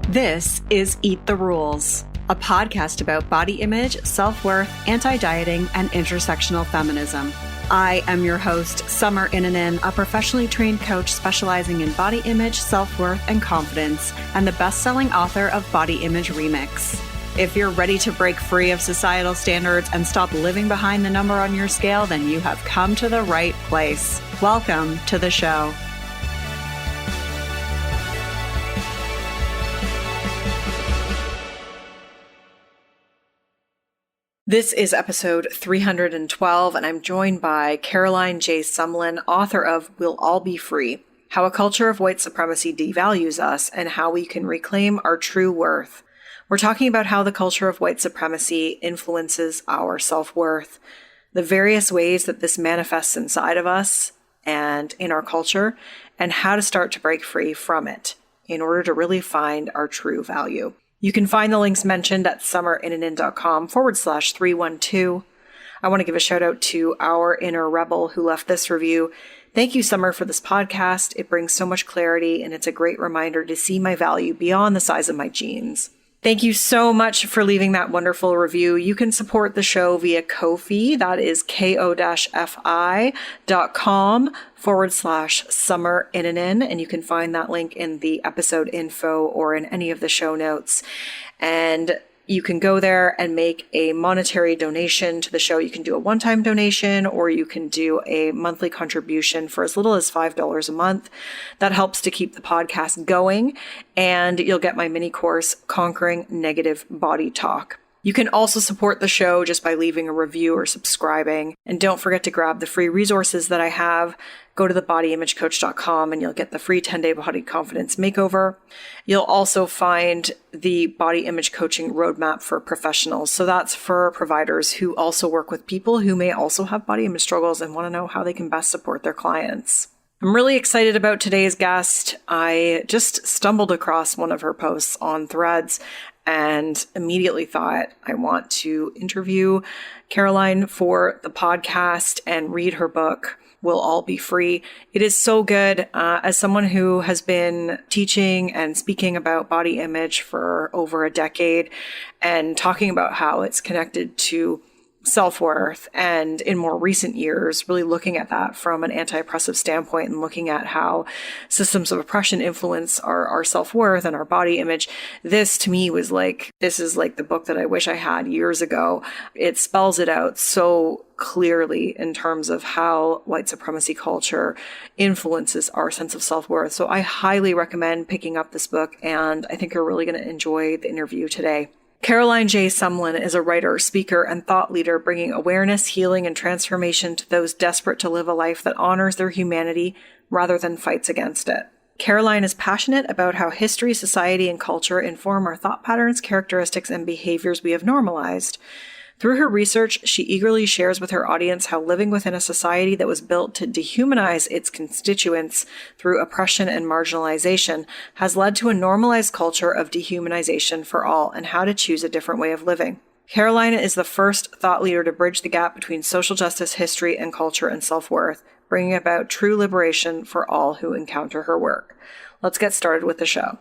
This is Eat the Rules, a podcast about body image, self-worth, anti-dieting, and intersectional feminism. I am your host, Summer Inanen, a professionally trained coach specializing in body image, self-worth, and confidence, and the best-selling author of Body Image Remix. If you're ready to break free of societal standards and stop living behind the number on your scale, then you have come to the right place. Welcome to the show. This is episode 312, and I'm joined by Caroline J Sumlin, author of We'll All Be Free: How a Culture of White Supremacy Devalues Us and How We Can Reclaim Our True Worth. We're talking about how the culture of white supremacy influences our self-worth, the various ways that this manifests inside of us and in our culture, and how to start to break free from it in order to really find our true value. You can find the links mentioned at summerinanen.com/312. I want to give a shout out to our inner rebel who left this review. Thank you, Summer, for this podcast. It brings so much clarity, and it's a great reminder to see my value beyond the size of my jeans. Thank you so much for leaving that wonderful review. You can support the show via Ko-fi. That is ko-fi.com/Summer Inanen. And you can find that link in the episode info or in any of the show notes. And you can go there and make a monetary donation to the show. You can do a one-time donation, or you can do a monthly contribution for as little as $5 a month. That helps to keep the podcast going, and you'll get my mini course, Conquering Negative Body Talk. You can also support the show just by leaving a review or subscribing. And don't forget to grab the free resources that I have. Go to thebodyimagecoach.com and you'll get the free 10-day Body Confidence Makeover. You'll also find the Body Image Coaching Roadmap for Professionals. So that's for providers who also work with people who may also have body image struggles and want to know how they can best support their clients. I'm really excited about today's guest. I just stumbled across one of her posts on Threads and immediately thought, I want to interview Caroline for the podcast and read her book, We'll All Be Free. It is so good. As someone who has been teaching and speaking about body image for over a decade and talking about how it's connected to self-worth, and in more recent years, really looking at that from an anti-oppressive standpoint and looking at how systems of oppression influence our self-worth and our body image. This to me was like, this is like the book that I wish I had years ago. It spells it out so clearly in terms of how white supremacy culture influences our sense of self-worth. So I highly recommend picking up this book, and I think you're really going to enjoy the interview today. Caroline J Sumlin is a writer, speaker, and thought leader bringing awareness, healing, and transformation to those desperate to live a life that honors their humanity rather than fights against it. Caroline is passionate about how history, society, and culture inform our thought patterns, characteristics, and behaviors we have normalized. Through her research, she eagerly shares with her audience how living within a society that was built to dehumanize its constituents through oppression and marginalization has led to a normalized culture of dehumanization for all, and how to choose a different way of living. Caroline is the first thought leader to bridge the gap between social justice, history, and culture and self-worth, bringing about true liberation for all who encounter her work. Let's get started with the show.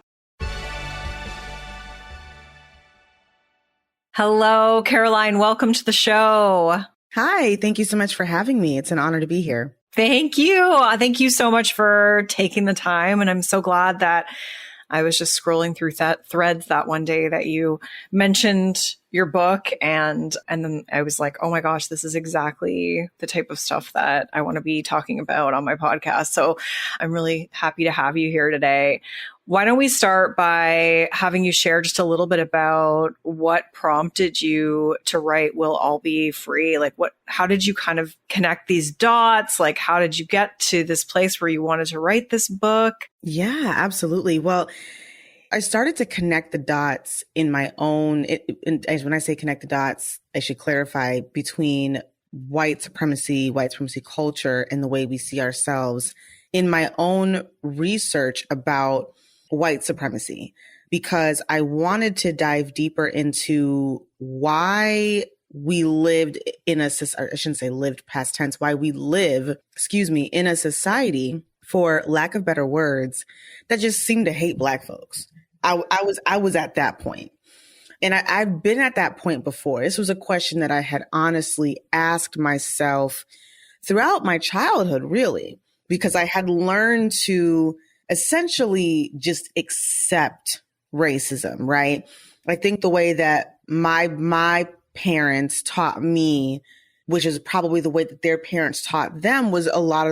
Hello, Caroline. Welcome to the show. Hi. Thank you so much for having me. It's an honor to be here. Thank you. Thank you so much for taking the time. And I'm so glad that I was just scrolling through threads that one day that you mentioned your book. And then I was like, oh my gosh, this is exactly the type of stuff that I want to be talking about on my podcast. So I'm really happy to have you here today. Why don't we start by having you share just a little bit about what prompted you to write We'll All Be Free? Like how did you kind of connect these dots? Like how did you get to this place where you wanted to write this book? Yeah, absolutely. Well, I started to connect the dots in my own, when I say connect the dots, I should clarify between white supremacy culture, and the way we see ourselves in my own research about white supremacy, because I wanted to dive deeper into why we lived in I shouldn't say lived past tense, why we live, in a society, for lack of better words, that just seem to hate Black folks. I was at that point. And I've been at that point before. This was a question that I had honestly asked myself throughout my childhood, really, because I had learned to essentially just accept racism, right? I think the way that my parents taught me, which is probably the way that their parents taught them, was a lot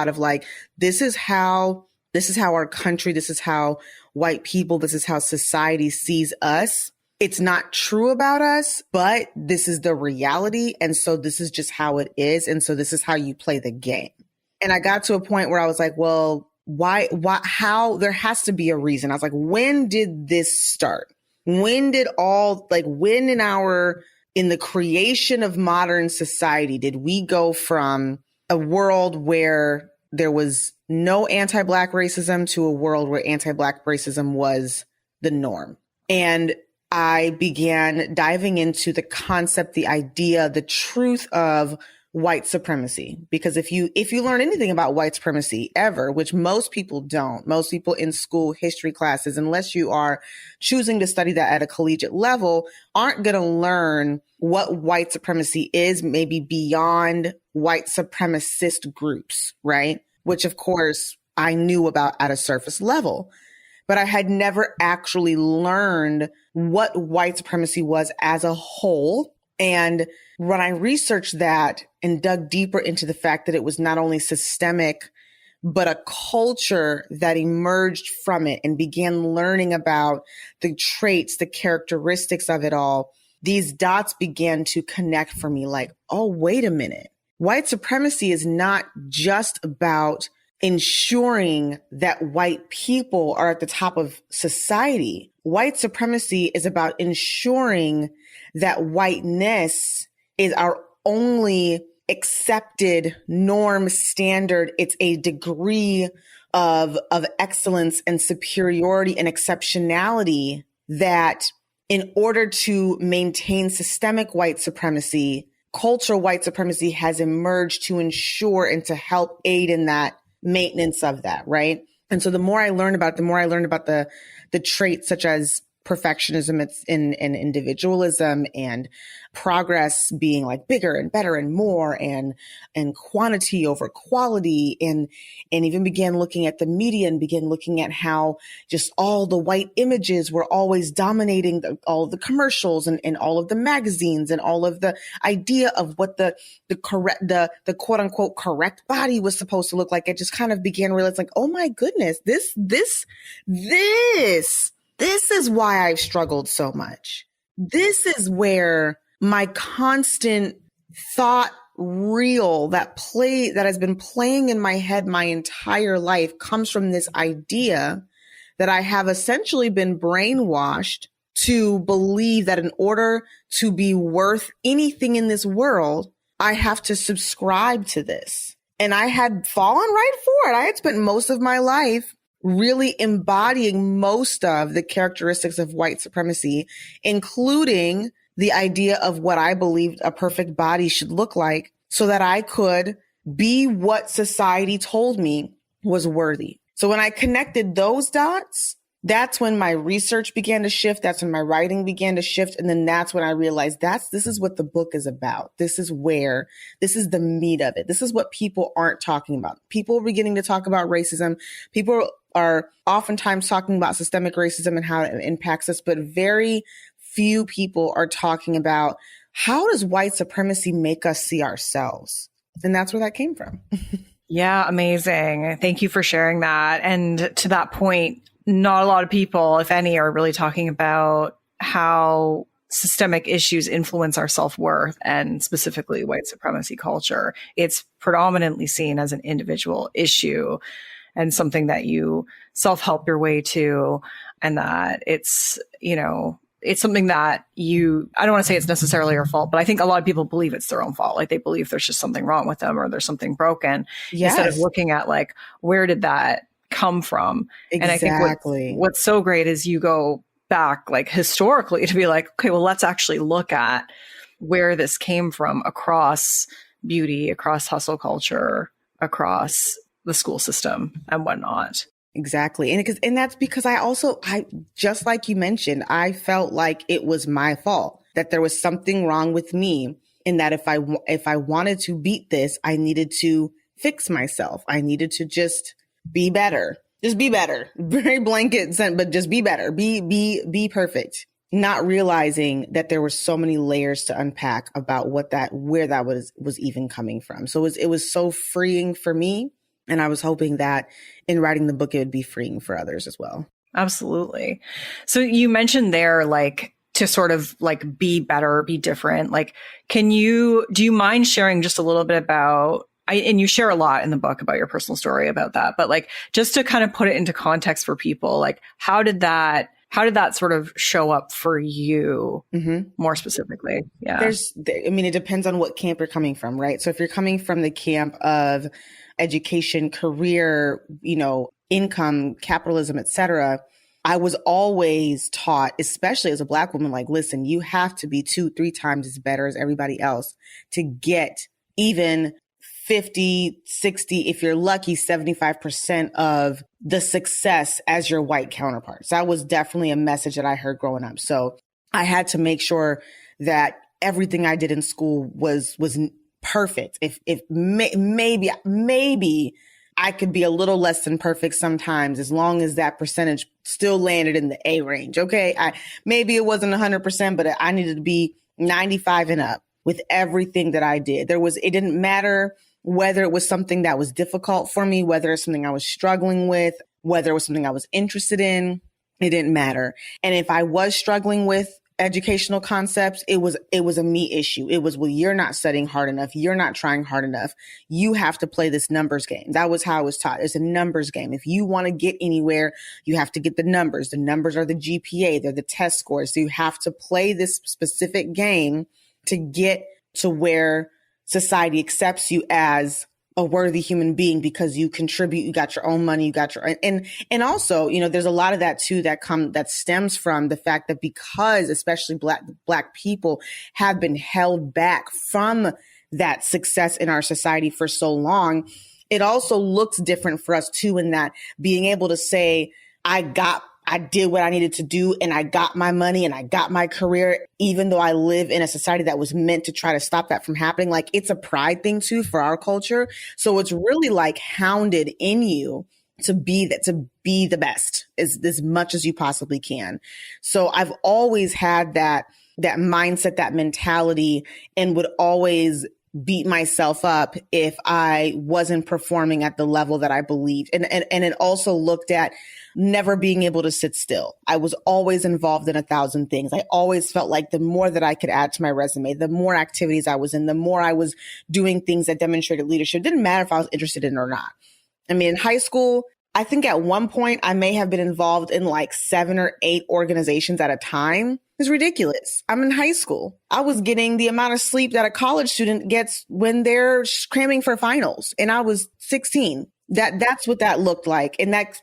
of like, this is how our country, this is how white people, this is how society sees us. It's not true about us, but this is the reality. And so this is just how it is. And so this is how you play the game. And I got to a point where I was like, well, how there has to be a reason. I was like, when did this start? When did when in the creation of modern society, did we go from a world where there was no anti-Black racism to a world where anti-Black racism was the norm? And I began diving into the concept, the idea, the truth of white supremacy. Because if you learn anything about white supremacy ever, which most people don't, most people in school history classes, unless you are choosing to study that at a collegiate level, aren't going to learn what white supremacy is, maybe beyond white supremacist groups, right? Which of course I knew about at a surface level. But I had never actually learned what white supremacy was as a whole. And when I researched that and dug deeper into the fact that it was not only systemic, but a culture that emerged from it, and began learning about the traits, the characteristics of it all, these dots began to connect for me like, oh, wait a minute. White supremacy is not just about ensuring that white people are at the top of society. White supremacy is about ensuring that whiteness is our only accepted norm, standard. It's a degree of excellence and superiority and exceptionality that, in order to maintain systemic white supremacy, cultural white supremacy has emerged to ensure and to help aid in that maintenance of that, right? And so the more I learned about the traits such as perfectionism and individualism and progress being like bigger and better and more and quantity over quality, and even began looking at the media and began looking at how just all the white images were always dominating all of the commercials and all of the magazines and all of the idea of what the quote unquote correct body was supposed to look like. I just kind of began realizing, like, oh my goodness, this is why I've struggled so much. This is where my constant thought reel that has been playing in my head my entire life comes from this idea that I have essentially been brainwashed to believe that in order to be worth anything in this world, I have to subscribe to this. And I had fallen right for it. I had spent most of my life really embodying most of the characteristics of white supremacy, including the idea of what I believed a perfect body should look like, so that I could be what society told me was worthy. So when I connected those dots, that's when my research began to shift. That's when my writing began to shift. And then that's when I realized this is what the book is about. This is the meat of it. This is what people aren't talking about. People are beginning to talk about racism. People are oftentimes talking about systemic racism and how it impacts us, but very few people are talking about, how does white supremacy make us see ourselves? And that's where that came from. Yeah, amazing. Thank you for sharing that. And to that point, not a lot of people, if any, are really talking about how systemic issues influence our self-worth, and specifically white supremacy culture. It's predominantly seen as an individual issue and something that you self-help your way to, and that it's, it's something that I don't want to say it's necessarily your fault, but I think a lot of people believe it's their own fault. Like, they believe there's just something wrong with them or there's something broken, instead of looking at, like, where did that come from? Exactly. And I think what's so great is you go back, like, historically, to be like, okay, well, let's actually look at where this came from across beauty, across hustle culture, across the school system and whatnot. Exactly. And that's because I, just like you mentioned, I felt like it was my fault, that there was something wrong with me, and that if I wanted to beat this, I needed to fix myself. I needed to just be better. Just be better. Very blanket sent, but just be better. Be perfect. Not realizing that there were so many layers to unpack about where that was even coming from. So it was so freeing for me. And I was hoping that in writing the book, it would be freeing for others as well. Absolutely. So you mentioned there, like, to sort of like be better, be different. Like, do you mind sharing just a little bit about, and you share a lot in the book about your personal story about that, but like, just to kind of put it into context for people, like, how did that sort of show up for you more specifically? Yeah. It depends on what camp you're coming from, right? So if you're coming from the camp of education, career, income, capitalism, etc., I was always taught, especially as a Black woman, like, listen, you have to be 2-3 times as better as everybody else to get even 50, 60, if you're lucky, 75% of the success as your white counterparts. That was definitely a message that I heard growing up. So I had to make sure that everything I did in school was perfect. If maybe I could be a little less than perfect sometimes, as long as that percentage still landed in the A range. Okay. Maybe it wasn't 100%, but I needed to be 95 and up with everything that I did. It didn't matter whether it was something that was difficult for me, whether it's something I was struggling with, whether it was something I was interested in, it didn't matter. And if I was struggling with educational concepts, it was a me issue. It was, well, you're not studying hard enough. You're not trying hard enough. You have to play this numbers game. That was how I was taught. It's a numbers game. If you want to get anywhere, you have to get the numbers. The numbers are the GPA. They're the test scores. So you have to play this specific game to get to where society accepts you as a worthy human being, because you contribute, you got your own money, you got your, and also, there's a lot of that too that stems from the fact that because especially black people have been held back from that success in our society for so long, it also looks different for us too, in that being able to say, I did what I needed to do, and I got my money and I got my career, even though I live in a society that was meant to try to stop that from happening. Like, it's a pride thing too for our culture. So it's really like hounded in you to be the best as much as you possibly can. So I've always had that mindset, that mentality, and would always beat myself up if I wasn't performing at the level that I believed. And it also looked at never being able to sit still. I was always involved in 1,000 things. I always felt like the more that I could add to my resume, the more activities I was in, the more I was doing things that demonstrated leadership. It didn't matter if I was interested in it or not. I mean, in high school, I think at one point I may have been involved in like 7 or 8 organizations at a time. It's ridiculous. I'm in high school. I was getting the amount of sleep that a college student gets when they're cramming for finals. And I was 16. That's what that looked like. And that's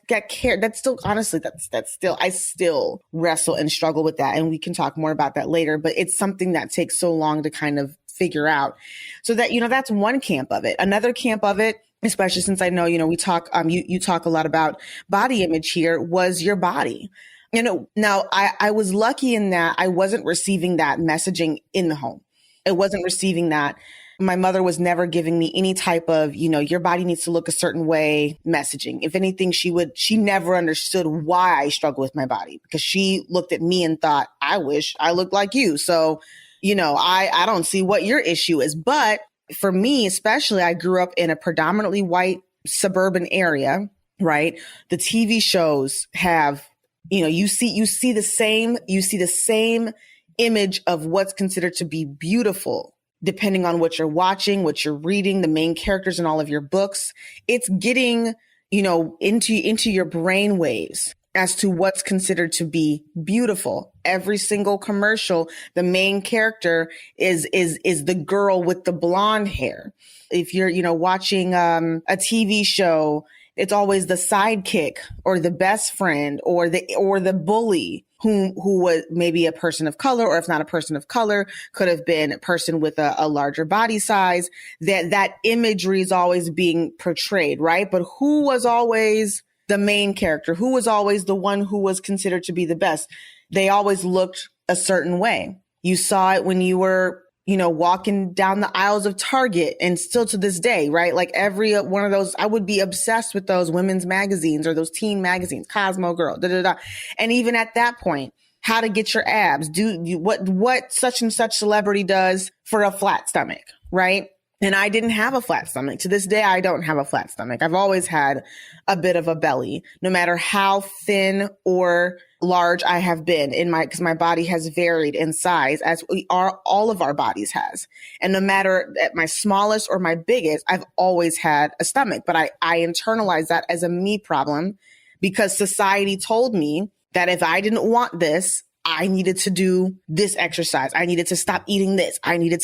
still, honestly, that's still, I still wrestle and struggle with that. And we can talk more about that later, but it's something that takes so long to kind of figure out. So that, that's one camp of it. Another camp of it, especially since I know, we talk, you talk a lot about body image here, was your body. Now I was lucky in that I wasn't receiving that messaging in the home. I wasn't receiving that. My mother was never giving me any type of, your body needs to look a certain way messaging. If anything, she never understood why I struggle with my body, because she looked at me and thought, I wish I looked like you. So, I don't see what your issue is. But for me, especially, I grew up in a predominantly white suburban area, right? The TV shows have, you see the same image of what's considered to be beautiful, depending on what you're watching, what you're reading, the main characters in all of your books. It's getting, into your brain waves as to what's considered to be beautiful. Every single commercial, the main character is the girl with the blonde hair. If you're, watching a TV show, it's always the sidekick or the best friend or the bully who was maybe a person of color, or if not a person of color, could have been a person with a larger body size. That imagery is always being portrayed, right? But who was always the main character? Who was always the one who was considered to be the best? They always looked a certain way. You saw it when you were, walking down the aisles of Target, and still to this day, right? Like every one of those, I would be obsessed with those women's magazines or those teen magazines, Cosmo Girl, da, da, da. And even at that point, how to get your abs, what such and such celebrity does for a flat stomach, right? And I didn't have a flat stomach. To this day, I don't have a flat stomach. I've always had a bit of a belly, no matter how thin or large I have been because my body has varied in size, as all of our bodies has. And no matter at my smallest or my biggest, I've always had a stomach, but I internalized that as a me problem because society told me that if I didn't want this, I needed to do this exercise. I needed to stop eating this. I needed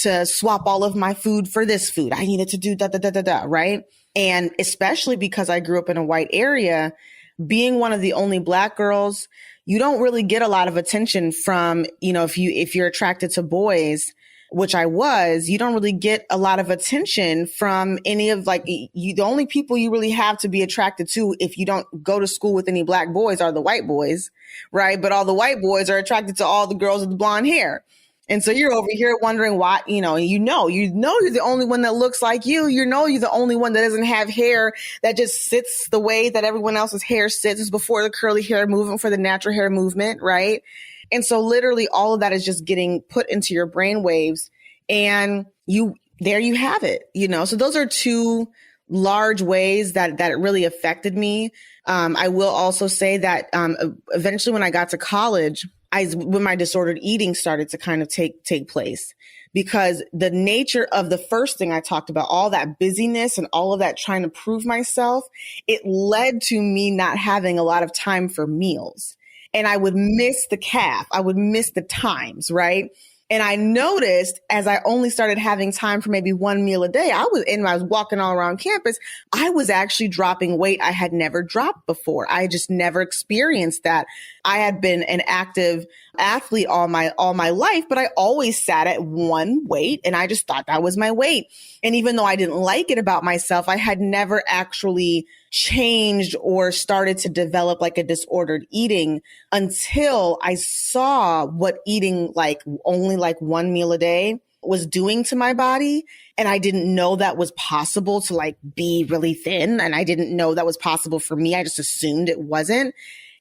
to swap all of my food for this food. I needed to do da, da, da, da, da, right? And especially because I grew up in a white area, being one of the only Black girls, you don't really get a lot of attention from, if you're attracted to boys, which I was, you don't really get a lot of attention from any of the only people you really have to be attracted to if you don't go to school with any Black boys are the white boys, right? But all the white boys are attracted to all the girls with the blonde hair. And so you're over here wondering why, you're the only one that looks like you. You're the only one that doesn't have hair that just sits the way that everyone else's hair sits. It's before the curly hair movement, for the natural hair movement, right? And so literally all of that is just getting put into your brain waves, and there you have it, So those are two large ways that it really affected me. I will also say that eventually when I got to college, when my disordered eating started to kind of take place, because the nature of the first thing I talked about, all that busyness and all of that trying to prove myself, it led to me not having a lot of time for meals. And I would miss the calf. I would miss the times, right? And I noticed as I only started having time for maybe one meal a day, I was walking all around campus, I was actually dropping weight I had never dropped before. I just never experienced that. I had been an active athlete all my life, but I always sat at one weight and I just thought that was my weight. And even though I didn't like it about myself, I had never actually changed or started to develop like a disordered eating until I saw what eating only one meal a day was doing to my body. And I didn't know that was possible to be really thin. And I didn't know that was possible for me. I just assumed it wasn't.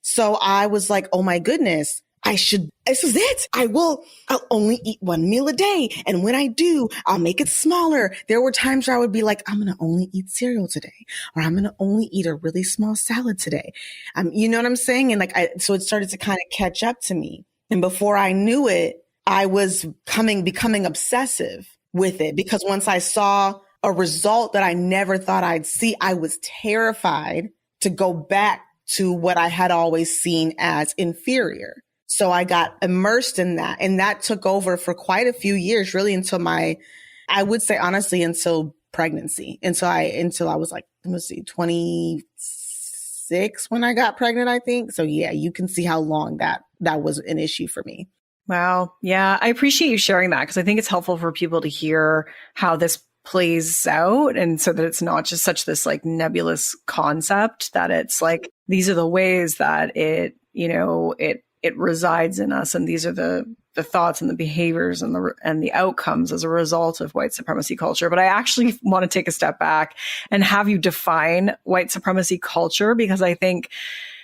So I was like, oh my goodness, this is it. I'll only eat one meal a day. And when I do, I'll make it smaller. There were times where I would be like, I'm going to only eat cereal today, or I'm going to only eat a really small salad today. You know what I'm saying? And so it started to kind of catch up to me. And before I knew it, I was becoming obsessive with it, because once I saw a result that I never thought I'd see, I was terrified to go back to what I had always seen as inferior. So I got immersed in that, and that took over for quite a few years, really until I would say honestly, until pregnancy. Until I was 26 when I got pregnant, I think. So yeah, you can see how long that was an issue for me. Wow. Yeah. I appreciate you sharing that, because I think it's helpful for people to hear how this plays out, and so that it's not just such this nebulous concept, that it's these are the ways that it resides in us, and these are the thoughts and the behaviors and the outcomes as a result of white supremacy culture. But I actually want to take a step back and have you define white supremacy culture, because I think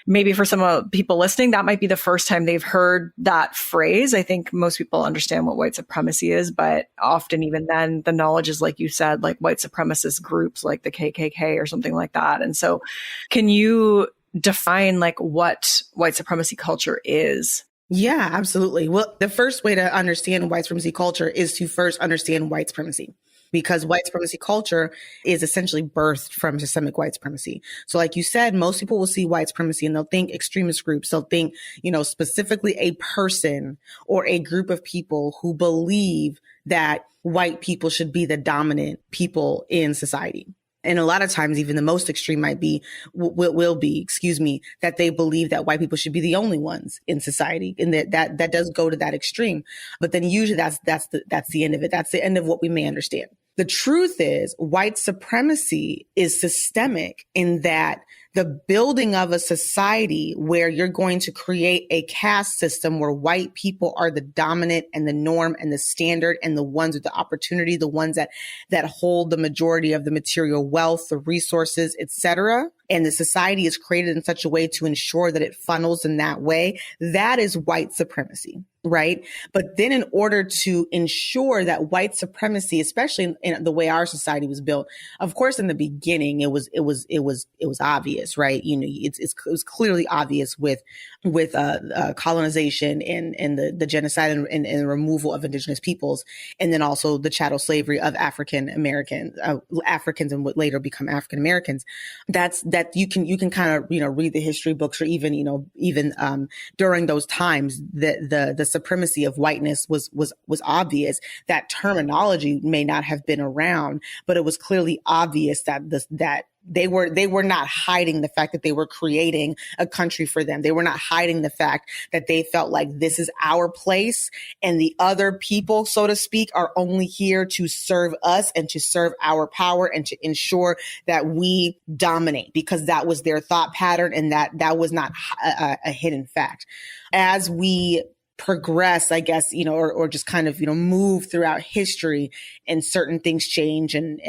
maybe for some people listening, that might be the first time they've heard that phrase. I think most people understand what white supremacy is, but often even then the knowledge is, like you said, white supremacist groups like the KKK or something like that. And so can you define what white supremacy culture is? Yeah, absolutely. Well, the first way to understand white supremacy culture is to first understand white supremacy, because white supremacy culture is essentially birthed from systemic white supremacy. So like you said, most people will see white supremacy and they'll think extremist groups. They'll think, specifically a person or a group of people who believe that white people should be the dominant people in society. And a lot of times, even the most extreme will be, that they believe that white people should be the only ones in society. And that does go to that extreme. But then usually that's the end of it. That's the end of what we may understand. The truth is white supremacy is systemic in that the building of a society where you're going to create a caste system where white people are the dominant and the norm and the standard and the ones with the opportunity, the ones that hold the majority of the material wealth, the resources, etc. And the society is created in such a way to ensure that it funnels in that way. That is white supremacy, right? But then in order to ensure that white supremacy, especially in the way our society was built, of course, in the beginning, it was obvious, right? You know, it was clearly obvious with colonization and the genocide and the removal of indigenous peoples, and then also the chattel slavery of Africans and what later become African Americans. That you can kind of, you know, read the history books, or even during those times the supremacy of whiteness was obvious. That terminology may not have been around, but it was clearly obvious that they were not hiding the fact that they were creating a country for them. They were not hiding the fact that they felt like this is our place and the other people, so to speak, are only here to serve us and to serve our power and to ensure that we dominate, because that was their thought pattern, and that was not a hidden fact. As we progress, I guess, you know, or just kind of, you know, move throughout history and certain things change and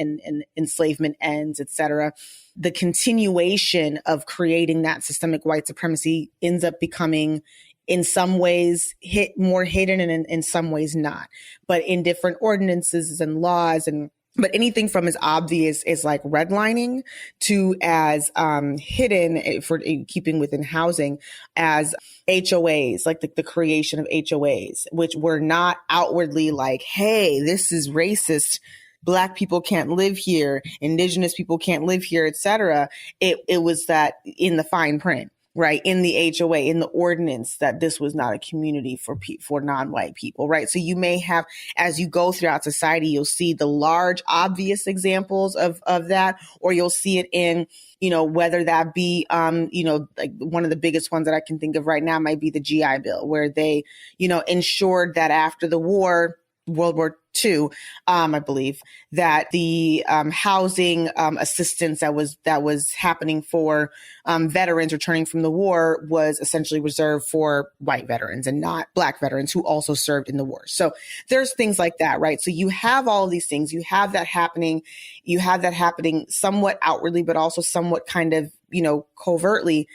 enslavement ends, etc. The continuation of creating that systemic white supremacy ends up becoming, in some ways, more hidden and in some ways not, but in different ordinances and laws but anything from as obvious as like redlining to as hidden, for keeping within housing, as HOAs, like the creation of HOAs, which were not outwardly like, hey, this is racist. Black people can't live here. Indigenous people can't live here, etc. It was that in the fine print, right? In the HOA, in the ordinance, that this was not a community for non-white people, right? So you may have, as you go throughout society, you'll see the large, obvious examples of that, or you'll see it in, you know, whether that be, you know, like one of the biggest ones that I can think of right now might be the GI Bill, where they, you know, ensured that after the war, World War II, I believe, that the housing assistance that was happening for veterans returning from the war was essentially reserved for white veterans and not Black veterans who also served in the war. So there's things like that, right? So you have all of these things. You have that happening. You have that happening somewhat outwardly, but also somewhat kind of, you know, covertly.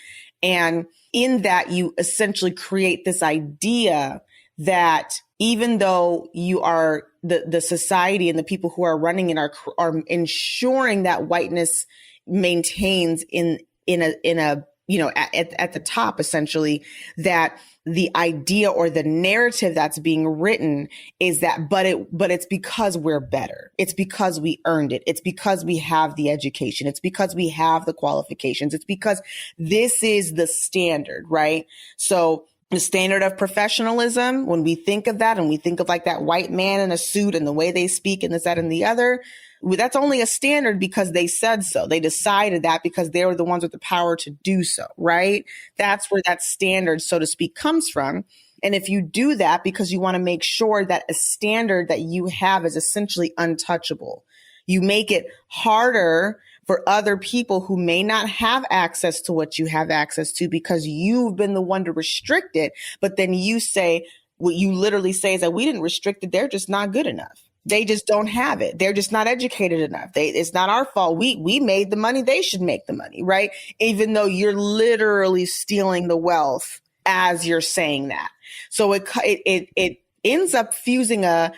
And in that, you essentially create this idea that even though you are the society and the people who are running it are ensuring that whiteness maintains in a you know, at the top, essentially, that the idea or the narrative that's being written is that, but it's because we're better. It's because we earned it. It's because we have the education. It's because we have the qualifications. It's because this is the standard, right? So the standard of professionalism, when we think of that and we think of like that white man in a suit and the way they speak and this, that, and the other, that's only a standard because they said so. They decided that because they were the ones with the power to do so, right? That's where that standard, so to speak, comes from. And if you do that because you want to make sure that a standard that you have is essentially untouchable, you make it harder for other people who may not have access to what you have access to because you've been the one to restrict it. But then you say, what you literally say is that we didn't restrict it. They're just not good enough. They just don't have it. They're just not educated enough. It's not our fault. We made the money. They should make the money, right? Even though you're literally stealing the wealth as you're saying that. So it ends up fusing a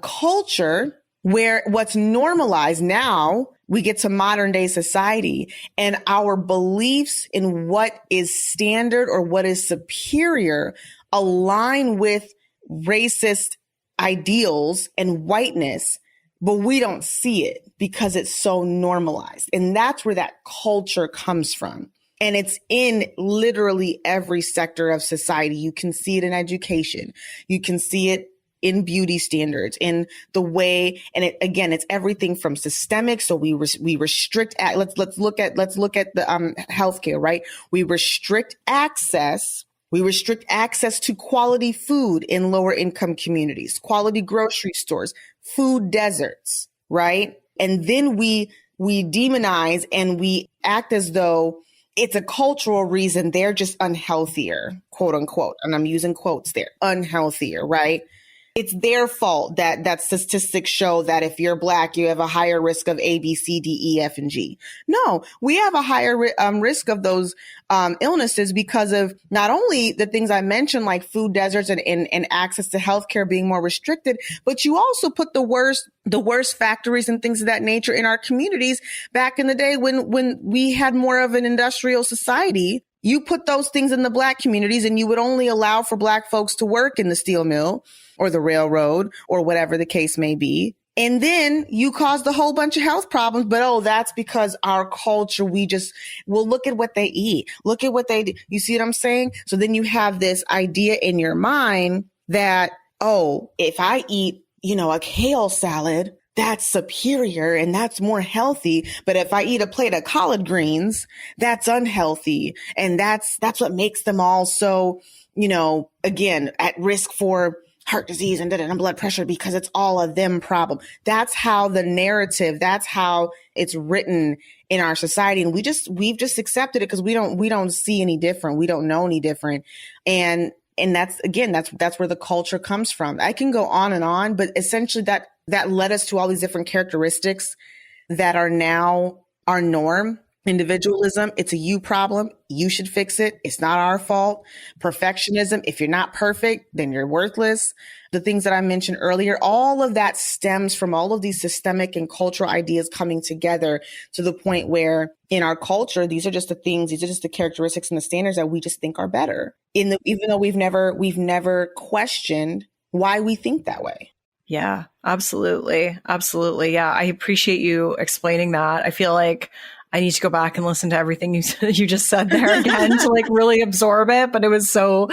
culture where what's normalized now, we get to modern day society and our beliefs in what is standard or what is superior align with racist ideals and whiteness, but we don't see it because it's so normalized. And that's where that culture comes from. And it's in literally every sector of society. You can see it in education. You can see it in beauty standards, in the way, and it's everything from systemic. So we restrict. Let's look at the healthcare, right? We restrict access. We restrict access to quality food in lower income communities, quality grocery stores, food deserts, right? And then we demonize and we act as though it's a cultural reason. They're just unhealthier, quote unquote. And I'm using quotes there, unhealthier, right? It's their fault that statistics show that if you're Black, you have a higher risk of A, B, C, D, E, F, and G. No, we have a higher risk of those illnesses because of not only the things I mentioned, like food deserts and access to healthcare being more restricted, but you also put the worst factories and things of that nature in our communities back in the day when we had more of an industrial society. You put those things in the Black communities and you would only allow for Black folks to work in the steel mill or the railroad or whatever the case may be. And then you caused a whole bunch of health problems. But, that's because our culture, well, look at what they eat. Look at what they do. You see what I'm saying? So then you have this idea in your mind that, if I eat, a kale salad, that's superior and that's more healthy. But if I eat a plate of collard greens, that's unhealthy. And that's what makes them all so, again, at risk for heart disease and blood pressure because it's all a them problem. That's how the narrative, that's how it's written in our society. And we've just accepted it because we don't see any different. We don't know any different. And that's where the culture comes from. I can go on, but essentially that led us to all these different characteristics that are now our norm. Individualism, it's a you problem. You should fix it. It's not our fault. Perfectionism, if you're not perfect, then you're worthless. The things that I mentioned earlier, all of that stems from all of these systemic and cultural ideas coming together to the point where in our culture, these are just the characteristics and the standards that we just think are better. Even though we've never questioned why we think that way. Yeah, absolutely. Absolutely. Yeah. I appreciate you explaining that. I feel like I need to go back and listen to everything you just said there again to like really absorb it. But it was so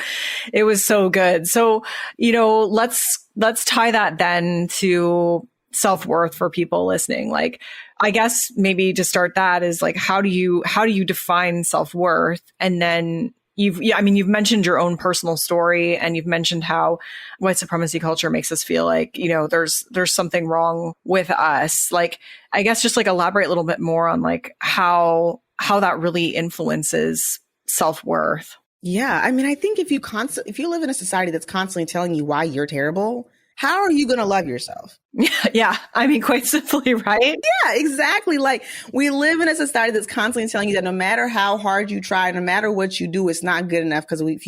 good. So, let's tie that then to self-worth for people listening. Like, I guess maybe to start that is like, how do you define self-worth? And then you've mentioned your own personal story and you've mentioned how white supremacy culture makes us feel like, there's something wrong with us. Like, I guess just like elaborate a little bit more on like how that really influences self-worth. Yeah. I mean, I think if you live in a society that's constantly telling you why you're terrible, how are you going to love yourself? Yeah. I mean, quite simply, right? Yeah, exactly. Like we live in a society that's constantly telling you that no matter how hard you try, no matter what you do, it's not good enough. Because even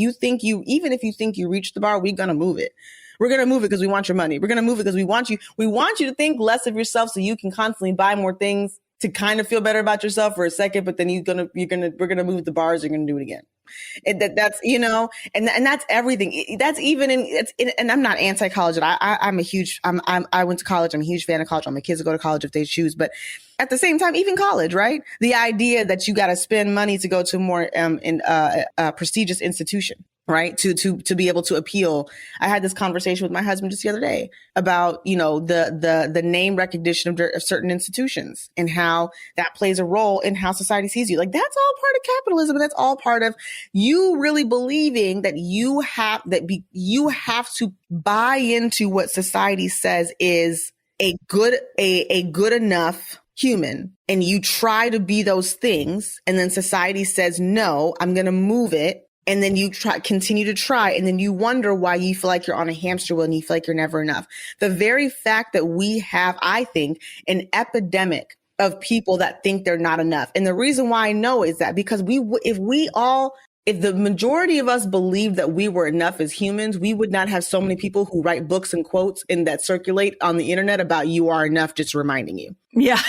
if you think you reached the bar, we're going to move it. We're going to move it because we want your money. We're going to move it because we want you to think less of yourself so you can constantly buy more things to kind of feel better about yourself for a second. But then we're going to move the bars. You're going to do it again. And that's everything. That's even and I'm not anti-college. I went to college. I'm a huge fan of college. I want my kids to go to college if they choose. But at the same time, even college, right? The idea that you got to spend money to go to a more prestigious institution, right? To be able to appeal. I had this conversation with my husband just the other day about, the name recognition of certain institutions and how that plays a role in how society sees you. Like that's all part of capitalism. That's all part of you really believing that you have to buy into what society says is a good enough human, and you try to be those things, and then society says, no, I'm going to move it. And then you continue to try, and then you wonder why you feel like you're on a hamster wheel and you feel like you're never enough. The very fact that we have, I think, an epidemic of people that think they're not enough. And the reason why I know is that because if the majority of us believed that we were enough as humans, we would not have so many people who write books and quotes and that circulate on the internet about you are enough, just reminding you. Yeah.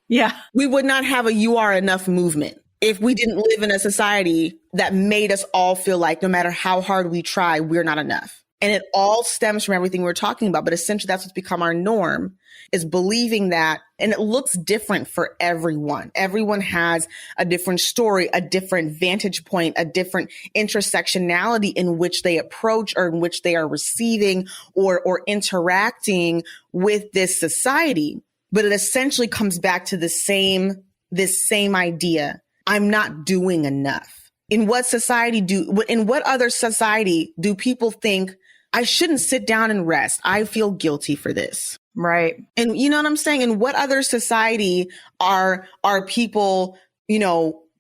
Yeah. We would not have a you are enough movement if we didn't live in a society that made us all feel like no matter how hard we try, we're not enough. And it all stems from everything we're talking about. But essentially, that's what's become our norm, is believing that. And it looks different for everyone. Everyone has a different story, a different vantage point, a different intersectionality in which they approach or in which they are receiving or interacting with this society. But it essentially comes back to this same idea. I'm not doing enough. In what other society do people think I shouldn't sit down and rest? I feel guilty for this. Right. And you know what I'm saying? In what other society are people,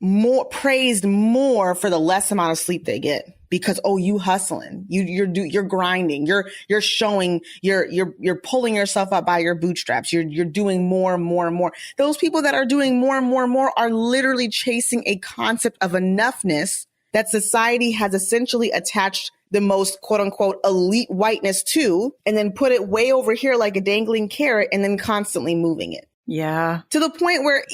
more praised more for the less amount of sleep they get because, oh, you hustling, you're grinding, you're showing, you're pulling yourself up by your bootstraps. You're doing more and more and more. Those people that are doing more and more and more are literally chasing a concept of enoughness that society has essentially attached the most quote unquote elite whiteness to, and then put it way over here like a dangling carrot and then constantly moving it. Yeah. To the point where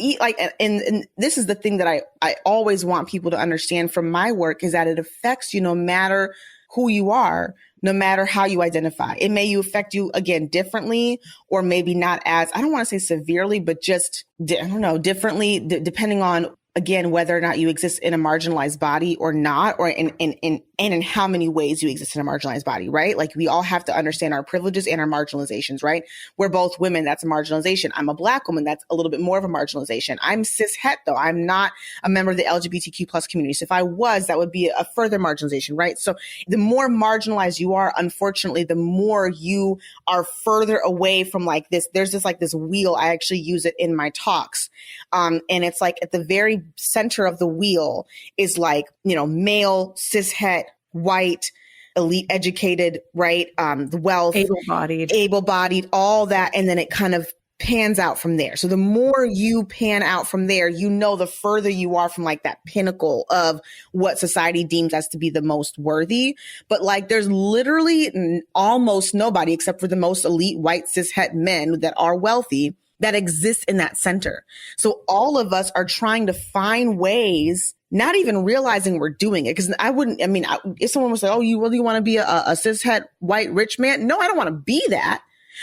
and this is the thing that I always want people to understand from my work is that it affects you no matter who you are, no matter how you identify. It may affect you again differently, or maybe not as, I don't want to say severely, but just, I don't know, differently, depending on, again, whether or not you exist in a marginalized body or not, or in how many ways you exist in a marginalized body, right? Like we all have to understand our privileges and our marginalizations, right? We're both women. That's a marginalization. I'm a Black woman. That's a little bit more of a marginalization. I'm cis het though. I'm not a member of the LGBTQ plus community. So if I was, that would be a further marginalization, right? So the more marginalized you are, unfortunately, the more you are further away from like this. There's this wheel. I actually use it in my talks. And it's like at the very center of the wheel is like, male, cis het, white, elite educated, right? The wealth, able-bodied, all that. And then it kind of pans out from there. So the more you pan out from there, the further you are from like that pinnacle of what society deems as to be the most worthy. But like there's literally almost nobody except for the most elite white cis het men that are wealthy that exists in that center. So all of us are trying to find ways, not even realizing we're doing it. Because if someone was like, oh, you really want to be a cis het white rich man? No, I don't want to be that.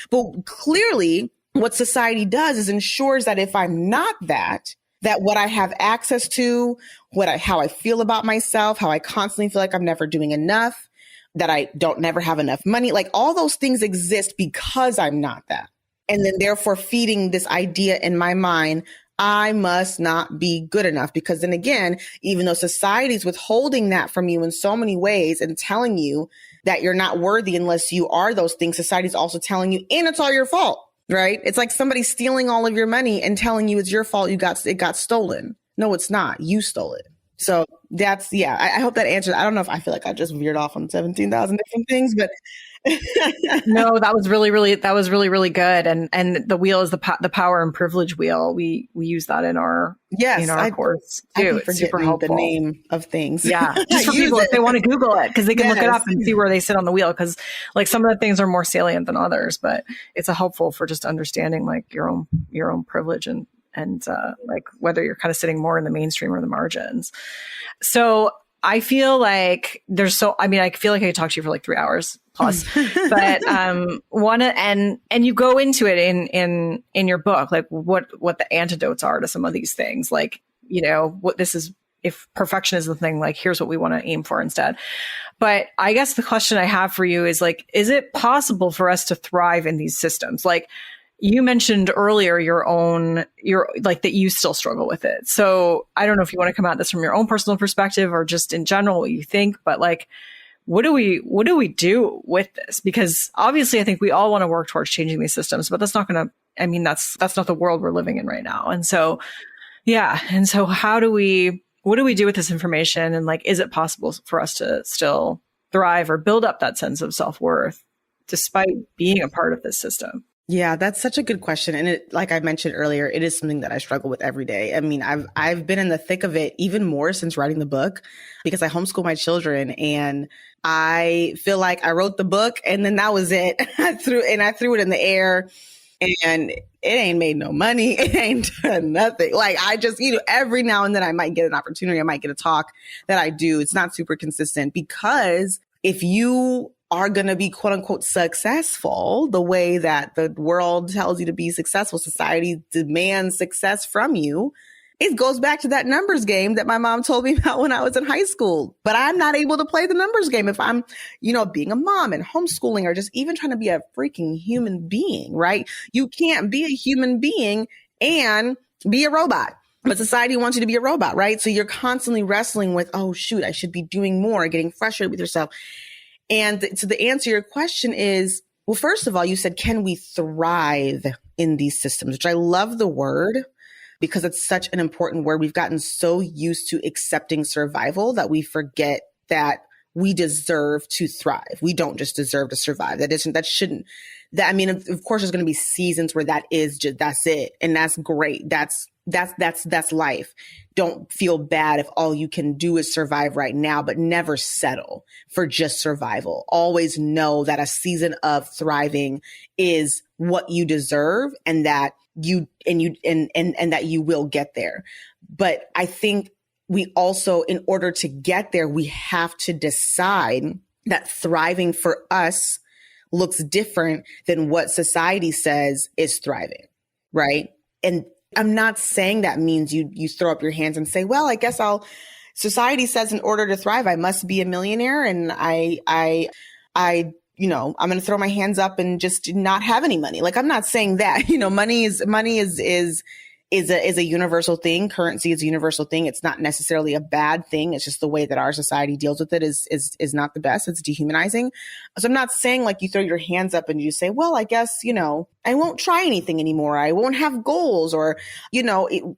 But clearly what society does is ensures that if I'm not that what I have access to, how I feel about myself, how I constantly feel like I'm never doing enough, that I don't never have enough money, like all those things exist because I'm not that. And then therefore feeding this idea in my mind, I must not be good enough. Because then again, even though society's withholding that from you in so many ways and telling you that you're not worthy unless you are those things, society's also telling you, and it's all your fault, right? It's like somebody stealing all of your money and telling you it's your fault it got stolen. No, it's not. You stole it. So that's, I hope that answered. I don't know if I feel like I just veered off on 17,000 different things, but no, that was really, really good. And the wheel is the power and privilege wheel. We use that in our course too. It's super helpful. The name of things. Yeah. Just for people if they want to Google it, because they can look it up and see where they sit on the wheel. Because like some of the things are more salient than others, but it's helpful for just understanding like your own privilege and like whether you're kind of sitting more in the mainstream or the margins. So I feel like I feel like I could talk to you for like 3 hours plus, but, and you go into it in your book, like what the antidotes are to some of these things, like, what this is, if perfection is the thing, like, here's what we want to aim for instead. But I guess the question I have for you is like, is it possible for us to thrive in these systems? Like, you mentioned earlier your like that you still struggle with it. So I don't know if you want to come at this from your own personal perspective or just in general what you think, but like, what do we do with this? Because obviously I think we all want to work towards changing these systems, but that's not the world we're living in right now. And so, And so what do we do with this information? And like, is it possible for us to still thrive or build up that sense of self-worth despite being a part of this system? Yeah, that's such a good question. And it, like I mentioned earlier, it is something that I struggle with every day. I mean, I've been in the thick of it even more since writing the book because I homeschool my children and I feel like I wrote the book and then that was it. I threw it in the air and it ain't made no money. It ain't done nothing. Like I just, every now and then I might get an opportunity. I might get a talk that I do. It's not super consistent because if you are going to be quote unquote successful the way that the world tells you to be successful, society demands success from you. It goes back to that numbers game that my mom told me about when I was in high school. But I'm not able to play the numbers game if I'm, being a mom and homeschooling or just even trying to be a freaking human being, right? You can't be a human being and be a robot. But society wants you to be a robot, right? So you're constantly wrestling with, oh, shoot, I should be doing more, getting frustrated with yourself. And so the answer to your question is, well, first of all, you said, can we thrive in these systems, which I love the word. because it's such an important word. We've gotten so used to accepting survival that we forget that we deserve to thrive. We don't just deserve to survive. I mean, of course, there's going to be seasons where that's it. And that's great. That's life. Don't feel bad if all you can do is survive right now, but never settle for just survival. Always know that a season of thriving is what you deserve, and that you will get there. But I think we also, in order to get there, we have to decide that thriving for us looks different than what society says is thriving, right? And I'm not saying that means you throw up your hands and say, well, I guess society says in order to thrive, I must be a millionaire, and I'm going to throw my hands up and just not have any money. Like, I'm not saying that, money is a universal thing. Currency is a universal thing. It's not necessarily a bad thing. It's just the way that our society deals with it is not the best. It's dehumanizing. So I'm not saying like you throw your hands up and you say, well, I guess, I won't try anything anymore. I won't have goals, or,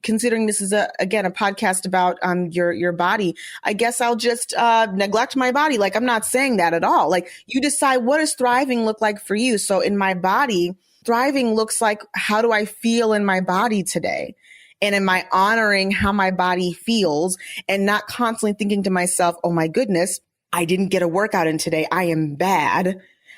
considering this is a podcast about your body, I guess I'll just neglect my body. Like, I'm not saying that at all. Like, you decide, what does thriving look like for you? So in my body, thriving looks like, how do I feel in my body today? And am I honoring how my body feels and not constantly thinking to myself, oh my goodness, I didn't get a workout in today. I am bad.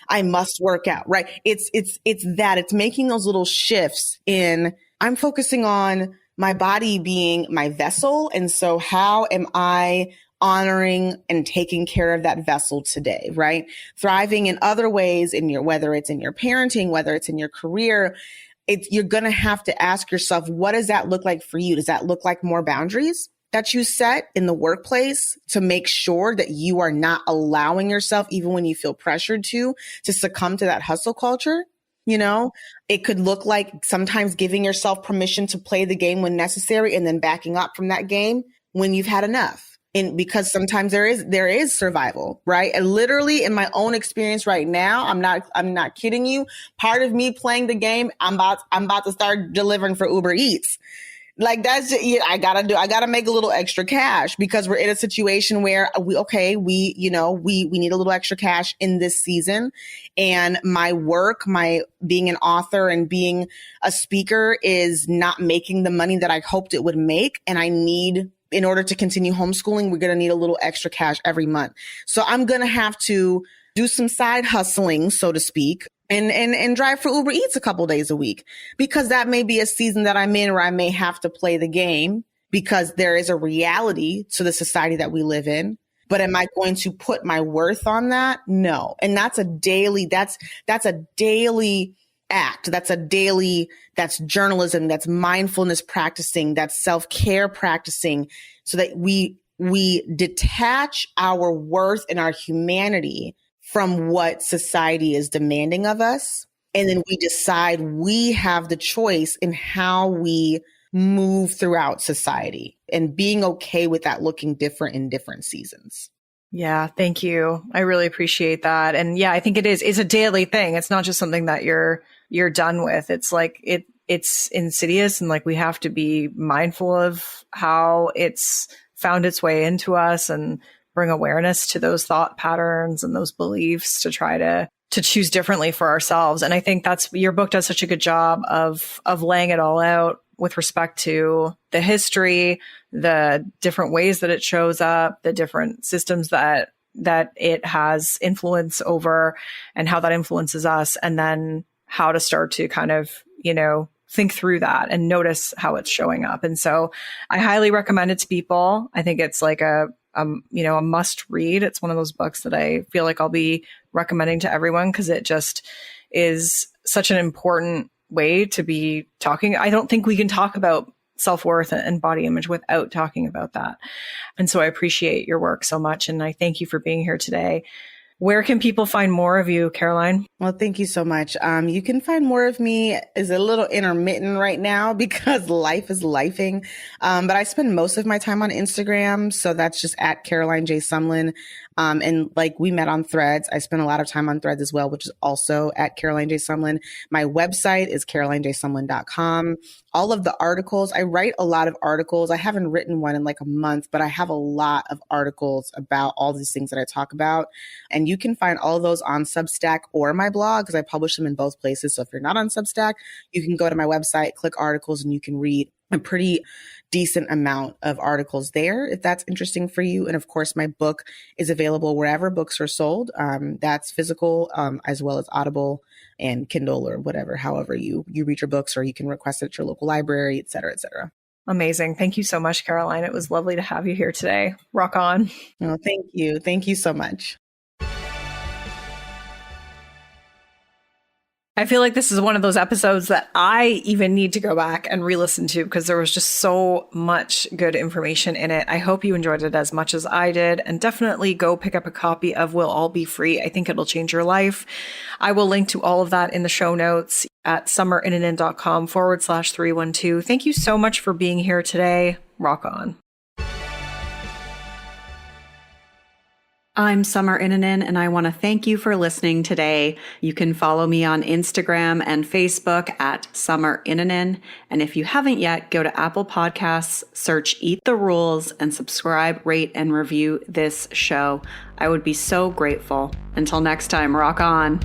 I must work out, right? It's that. It's making those little shifts in, I'm focusing on my body being my vessel. And so how am I honoring and taking care of that vessel today, right? Thriving in other ways, whether it's in your parenting, whether it's in your career, you're going to have to ask yourself, what does that look like for you? Does that look like more boundaries that you set in the workplace to make sure that you are not allowing yourself, even when you feel pressured to succumb to that hustle culture? It could look like sometimes giving yourself permission to play the game when necessary, and then backing up from that game when you've had enough. And because sometimes there is survival, right? And literally in my own experience right now, I'm not kidding you. Part of me playing the game, I'm about to start delivering for Uber Eats. Like, I gotta make a little extra cash because we're in a situation where we need a little extra cash in this season. And my work, my being an author and being a speaker is not making the money that I hoped it would make. And in order to continue homeschooling, we're going to need a little extra cash every month. So I'm going to have to do some side hustling, so to speak, and drive for Uber Eats a couple days a week, because that may be a season that I'm in where I may have to play the game, because there is a reality to the society that we live in. But am I going to put my worth on that? No. And that's a daily act. That's journalism, that's mindfulness practicing, that's self-care practicing, so that we detach our worth and our humanity from what society is demanding of us. And then we decide we have the choice in how we move throughout society, and being okay with that looking different in different seasons. Yeah, thank you. I really appreciate that. And yeah, I think it's a daily thing. It's not just something that you're done with. It's like it's insidious, and like we have to be mindful of how it's found its way into us, and bring awareness to those thought patterns and those beliefs to try to choose differently for ourselves. And I think your book does such a good job of laying it all out with respect to the history, the different ways that it shows up, the different systems that it has influence over, and how that influences us, and then how to start to kind of, think through that and notice how it's showing up. And so I highly recommend it to people. I think it's like a must read. It's one of those books that I feel like I'll be recommending to everyone, because it just is such an important way to be talking. I don't think we can talk about self-worth and body image without talking about that. And so I appreciate your work so much. And I thank you for being here today. Where can people find more of you, Caroline? Well, thank you so much. You can find more of me is a little intermittent right now because life is lifing. But I spend most of my time on Instagram. So that's just at Caroline J Sumlin. And like we met on Threads. I spent a lot of time on Threads as well, which is also at Caroline J Sumlin. My website is carolinejsumlin.com. All of the articles, I write a lot of articles. I haven't written one in like a month, but I have a lot of articles about all these things that I talk about. And you can find all of those on Substack or my blog because I publish them in both places. So if you're not on Substack, you can go to my website, click articles, and you can read a pretty decent amount of articles there if that's interesting for you. And of course, my book is available wherever books are sold. That's physical as well as Audible and Kindle or whatever, however you read your books, or you can request it at your local library, et cetera, et cetera. Amazing. Thank you so much, Caroline. It was lovely to have you here today. Rock on. Oh, thank you. Thank you so much. I feel like this is one of those episodes that I even need to go back and re-listen to because there was just so much good information in it. I hope you enjoyed it as much as I did, and definitely go pick up a copy of We'll All Be Free. I think it'll change your life. I will link to all of that in the show notes at summerinnanen.com/312. Thank you so much for being here today. Rock on. I'm Summer Innanen, and I want to thank you for listening today. You can follow me on Instagram and Facebook at Summer Innanen. And if you haven't yet, go to Apple Podcasts, search Eat the Rules, and subscribe, rate, and review this show. I would be so grateful. Until next time, rock on.